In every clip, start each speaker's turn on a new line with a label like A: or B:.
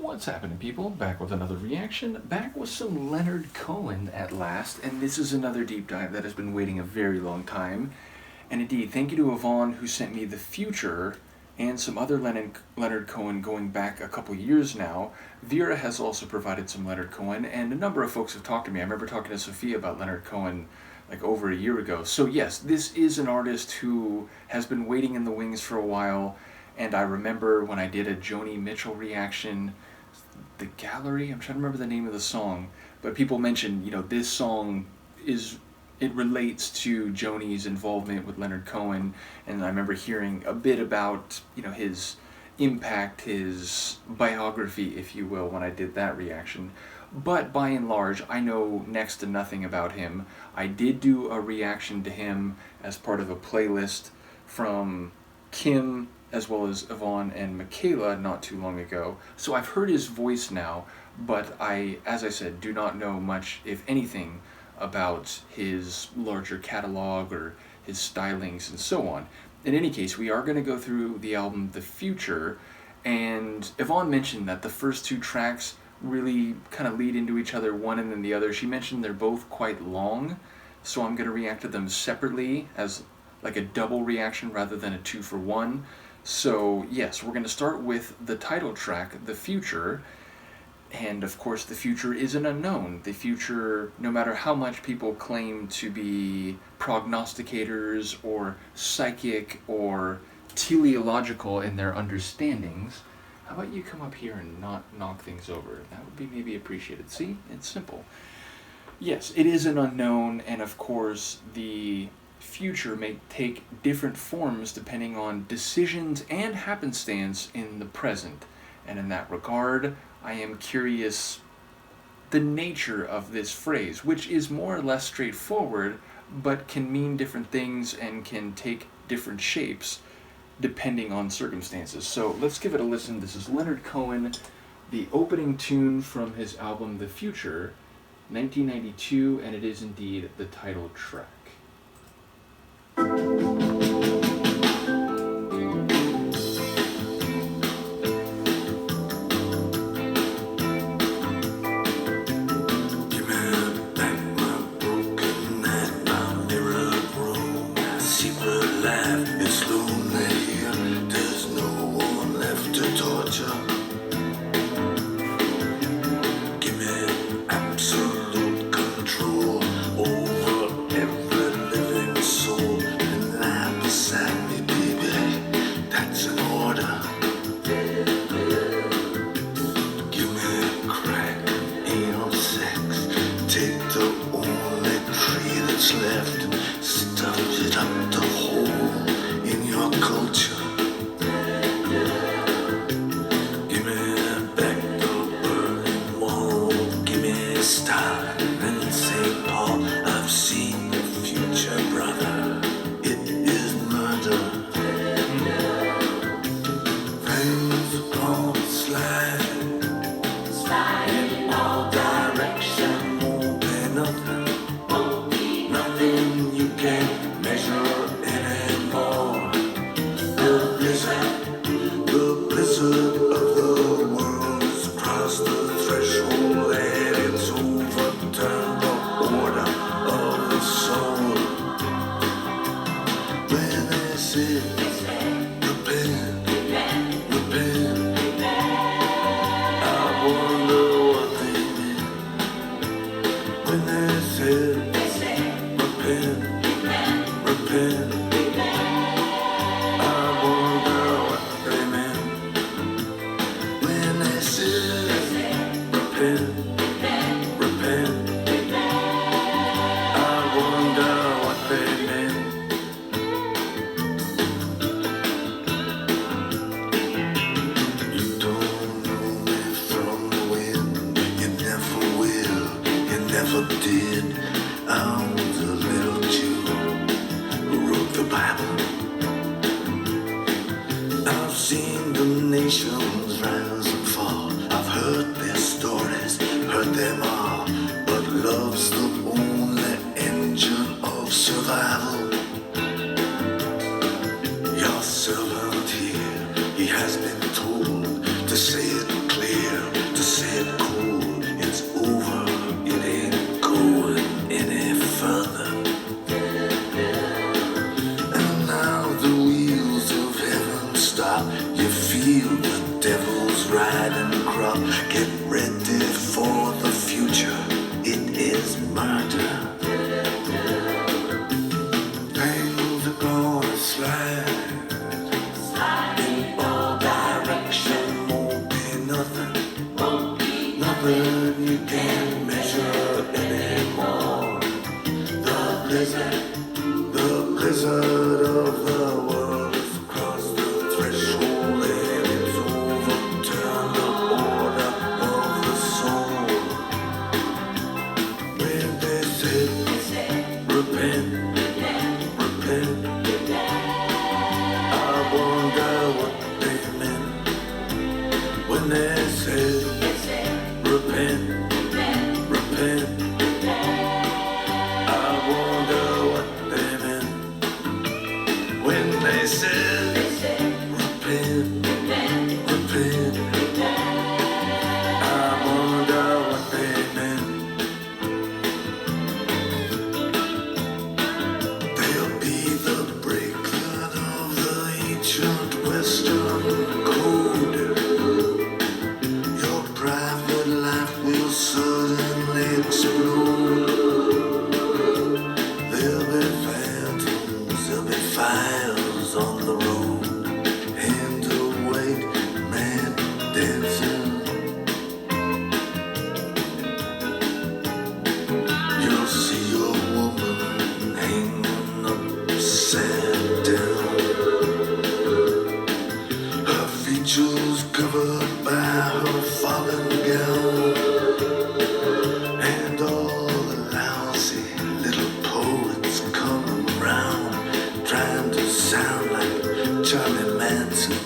A: What's happening, people? Back with another reaction, back with some Leonard Cohen at last, and this is another deep dive that has been waiting a very long time. And indeed, thank you to Yvonne who sent me The Future and some other Leonard Cohen going back a couple years now. Vera has also provided some Leonard Cohen, and a number of folks have talked to me. I remember talking to Sophia about Leonard Cohen like over a year ago. So yes, this is an artist who has been waiting in the wings for a while, and I remember when I did a Joni Mitchell reaction, The Gallery, I'm trying to remember the name of the song, but people mentioned, this song it relates to Joni's involvement with Leonard Cohen, and I remember hearing a bit about, his impact, his biography, if you will, when I did that reaction. But by and large, I know next to nothing about him. I did do a reaction to him as part of a playlist from Kim, as well as Yvonne and Michaela not too long ago. So I've heard his voice now, but I, as I said, do not know much, if anything, about his larger catalog or his stylings and so on. In any case, we are going to go through the album The Future, and Yvonne mentioned that the first two tracks really kind of lead into each other, one and then the other. She mentioned they're both quite long, so I'm going to react to them separately as like a double reaction rather than a 2-for-1. So yes, we're going to start with the title track, The Future, and of course the future is an unknown. The future, no matter how much people claim to be prognosticators or psychic or teleological in their understandings, how about you come up here and not knock things over? That would be maybe appreciated. See, it's simple. Yes, it is an unknown, and of course the future may take different forms depending on decisions and happenstance in the present. And in that regard, I am curious the nature of this phrase, which is more or less straightforward, but can mean different things and can take different shapes depending on circumstances. So let's give it a listen. This is Leonard Cohen, the opening tune from his album The Future, 1992, and it is indeed the title track.
B: Nations rise and fall. I've heard their stories, heard them all. But love's the only engine of survival. Your servant here, he has been told to say it clear. pride and crop. Get ready for the future. It is murder. Things are gonna slide in all direction. Won't be nothing, nothing you can measure anymore. The blizzard of the world has crossed the threshold and it's overturned the order of the soul. When they said, repent, repent, I wonder what they meant. When they said, repent, repent, I wonder what they meant. When they said, repent, repent, I wonder what they meant. They'll be the breakdown of the ancient Western code. Your private life will suddenly explode. There'll be phantoms, there'll be fires on the road, hand to weight, man dancing. You'll see a woman hanging upside down, her features covered by her fallen gown, and all the lousy little poets come around, trying to sound like Charlie Manson.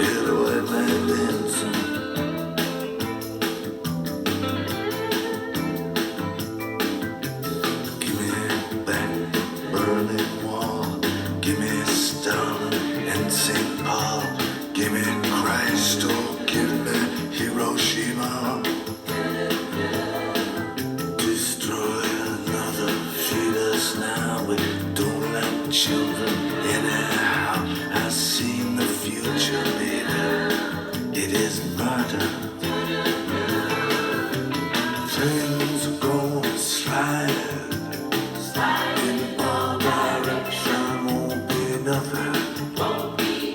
B: Yeah, the white man dancing. Give me back Berlin Wall. Give me Stalin and St. Paul. Give me Christ or give me Hiroshima. Destroy another, feed us now. We don't like children anyhow. I've seen the future, baby. It is murder. Things are gonna slide in all direction. Won't be nothing,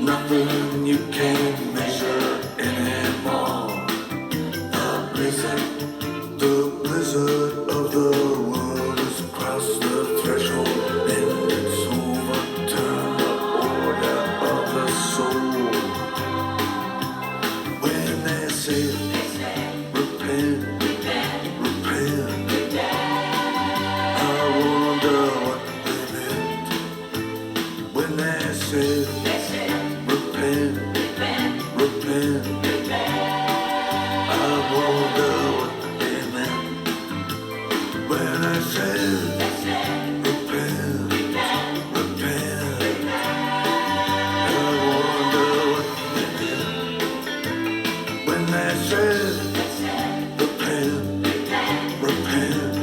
B: nothing you can measure anymore. The blizzard of the world has crossed the threshold and it's overturned the order of the soul. When they say, repent, repent, I wonder what they meant. When they say, repent, repent, I wonder what they meant. When I said, repent, repent, I wonder what they meant. When they said, repent, repent.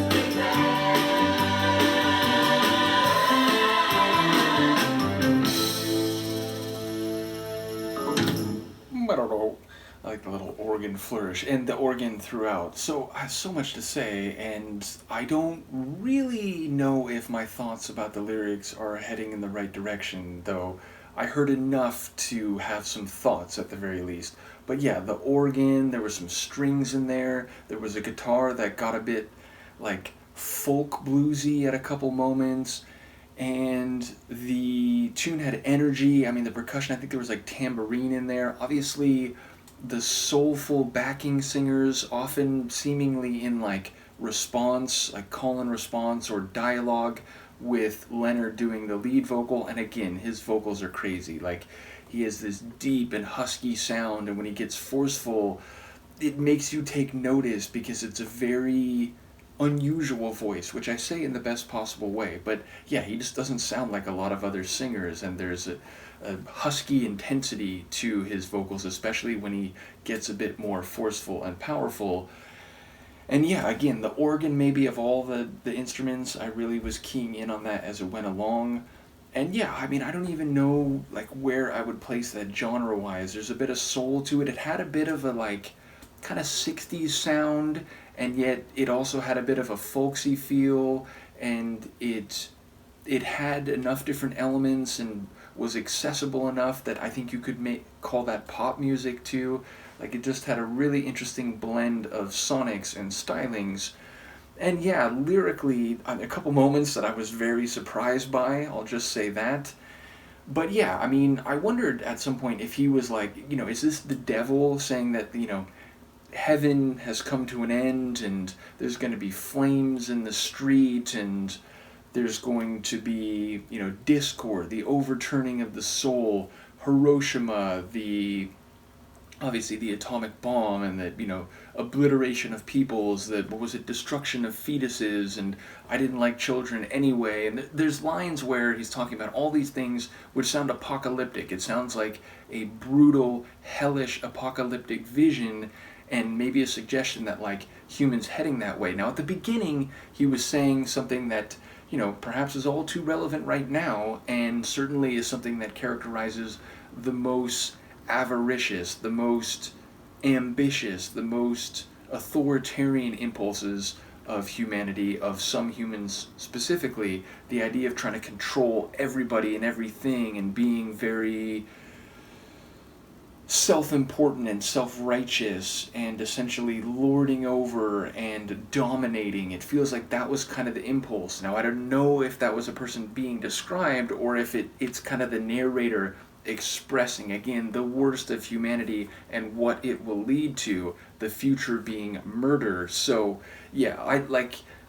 A: I don't know. I like the little organ flourish and the organ throughout. So I have so much to say, and I don't really know if my thoughts about the lyrics are heading in the right direction, though I heard enough to have some thoughts at the very least. But yeah, the organ, there were some strings in there, there was a guitar that got a bit like folk bluesy at a couple moments, and the tune had energy. I mean, the percussion, I think there was like tambourine in there. Obviously, the soulful backing singers, often seemingly in like response, like call and response or dialogue with Leonard doing the lead vocal. And again, his vocals are crazy. Like, he has this deep and husky sound, and when he gets forceful, it makes you take notice because it's a very unusual voice, which I say in the best possible way. But yeah, he just doesn't sound like a lot of other singers, and there's a husky intensity to his vocals, especially when he gets a bit more forceful and powerful. And yeah, again, the organ, maybe of all the instruments, I really was keying in on that as it went along. And yeah, I mean, I don't even know like where I would place that genre wise. There's a bit of soul to it. It had a bit of a like kind of 60s sound, and yet it also had a bit of a folksy feel, and it had enough different elements and was accessible enough that I think you could call that pop music too. Like it just had a really interesting blend of sonics and stylings. And yeah, lyrically, a couple moments that I was very surprised by, I'll just say that. But yeah, I mean, I wondered at some point if he was like, is this the devil saying that, heaven has come to an end and there's going to be flames in the street and there's going to be, discord, the overturning of the soul, Hiroshima, the obviously the atomic bomb and the obliteration of peoples, the what was it, destruction of fetuses, and I didn't like children anyway. And there's lines where he's talking about all these things which sound apocalyptic. It sounds like a brutal, hellish apocalyptic vision, and maybe a suggestion that like humans heading that way. Now at the beginning he was saying something that perhaps is all too relevant right now, and certainly is something that characterizes the most avaricious, the most ambitious, the most authoritarian impulses of humanity, of some humans specifically, the idea of trying to control everybody and everything and being very self-important and self-righteous and essentially lording over and dominating. It feels like that was kind of the impulse. Now I don't know if that was a person being described or if it's kind of the narrator expressing again the worst of humanity and what it will lead to, the future being murder. So yeah,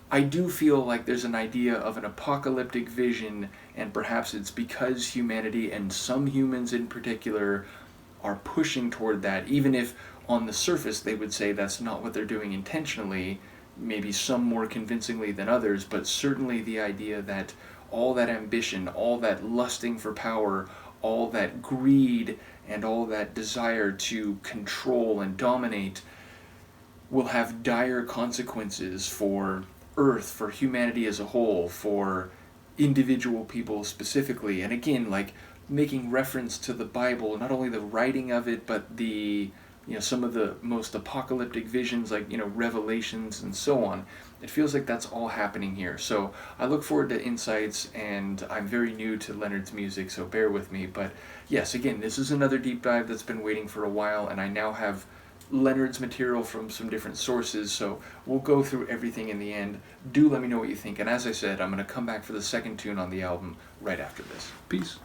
A: I do feel like there's an idea of an apocalyptic vision, and perhaps it's because humanity and some humans in particular are pushing toward that, even if on the surface they would say that's not what they're doing intentionally, maybe some more convincingly than others, but certainly the idea that all that ambition, all that lusting for power, all that greed, and all that desire to control and dominate will have dire consequences for Earth, for humanity as a whole, for individual people specifically. And again, like making reference to the Bible, not only the writing of it, but the some of the most apocalyptic visions like Revelations and so on. It feels like that's all happening here. So I look forward to insights, and I'm very new to Leonard's music, so bear with me. But yes, again, this is another deep dive that's been waiting for a while, and I now have Leonard's material from some different sources, so we'll go through everything in the end. Do let me know what you think, and as I said, I'm going to come back for the second tune on the album right after this. Peace.